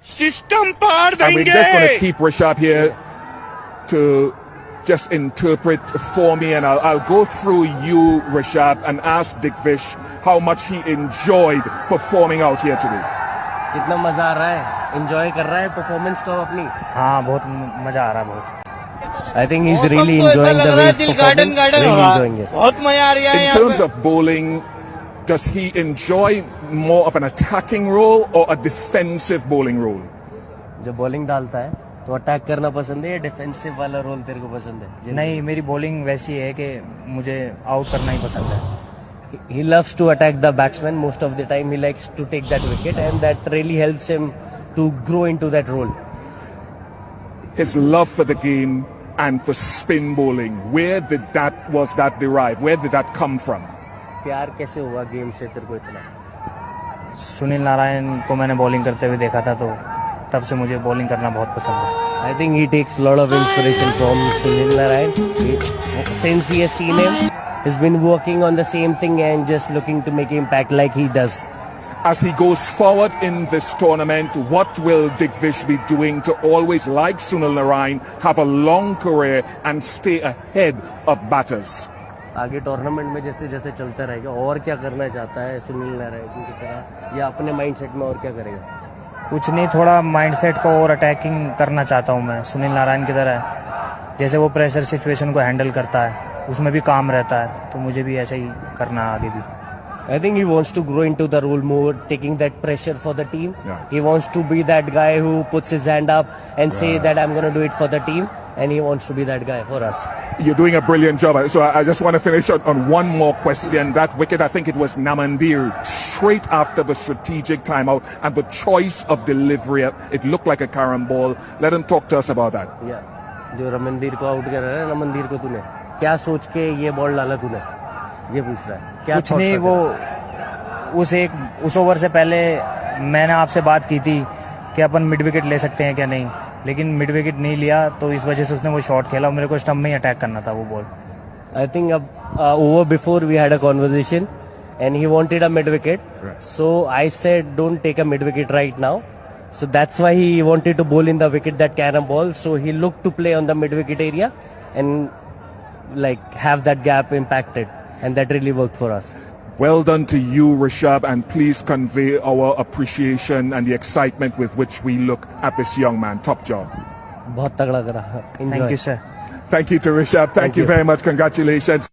System par And we're देंगे। just going to keep Rishabh here to just interpret for me, and I'll go through you, Rishabh, and ask Dick Vish how much he enjoyed performing out here today. कितना मजा आ रहा है, enjoy कर रहा है performance को अपनी। हाँ, बहुत मजा आ रहा है, बहुत। I think he's really enjoying the way he's performing. Really enjoying it. बहुत मजा आ रहा है In यहाँ terms पे। of bowling, does he enjoy more of an attacking role or a defensive bowling role? जब बॉलिंग डालता है तो अटैक करना पसंद है या डिफेंसिव वाला रोल तेरे को पसंद है? नहीं, मेरी बॉलिंग वैसी है कि मुझे आउट करना ही पसंद है। He loves to attack the batsman. Most of the time he likes to take that wicket, and that really helps him to grow into that role. His love for the game and for spin bowling, was that derived? Where did that come from? प्यार कैसे हुआ game से तेरे को इतना? सुनील नारायण को मैंने bowling करते हुए देखा था, तो तब से मुझे बॉलिंग करना बहुत पसंद है। I think he takes a lot of inspiration from Sunil Narayan. Since he has seen him, he's been working on the same thing and just looking to make impact like he does. As he goes forward in this tournament, what will Dick Vish be doing to always, like Sunil Narayan, have a long career and stay ahead of batters? आगे tournament में जैसे जैसे चलता रहेगा, और क्या करना चाहता है सुनील नारायण की तरह, या अपने माइंडसेट में और क्या करेगा? कुछ नहीं, थोड़ा माइंडसेट को और अटैकिंग करना चाहता हूँ मैं, सुनील नारायण की तरह। जैसे वो प्रेशर सिचुएशन को हैंडल करता है, उसमें भी काम रहता है, तो मुझे भी ऐसा ही करना है आगे भी। I think he wants to grow into the role more, taking that pressure for the team. Yeah. He wants to be that guy who puts his hand up and say that I'm going to do it for the team, and he wants to be that guy for us. You're doing a brilliant job. So I just want to finish on one more question. That wicket, I think it was Namandir, straight after the strategic timeout and the choice of delivery. It looked like a carambole. Let him talk to us about that. Yeah. जो रमनदीर को out कर रहा है, रमनदीर को तूने क्या सोच के ये बॉल डाला तूने? ये पूछ रहा है। क्या कुछ नहीं, वो उस ओवर से पहले मैंने आपसे बात की थी कि अपन मिड विकेट ले सकते हैं क्या नहीं, लेकिन मिड विकेट नहीं लिया, तो इस वजह से उसने वो शॉट खेला। मेरे को स्टंप में ही अटैक करना था वो ball. I think over before we had a conversation and he wanted a mid wicket. Right. So I said don't take a mid wicket right now. So that's why he wanted to bowl in the wicket, that carom ball. So he looked to play on the mid wicket area and like have that gap impacted, and that really worked for us. Well done to you, Rishabh, and please convey our appreciation and the excitement with which we look at this young man. Top job. बहुत तगड़ा करा। Enjoy. Thank you sir. Thank you to Rishabh. Thank you very much. Congratulations.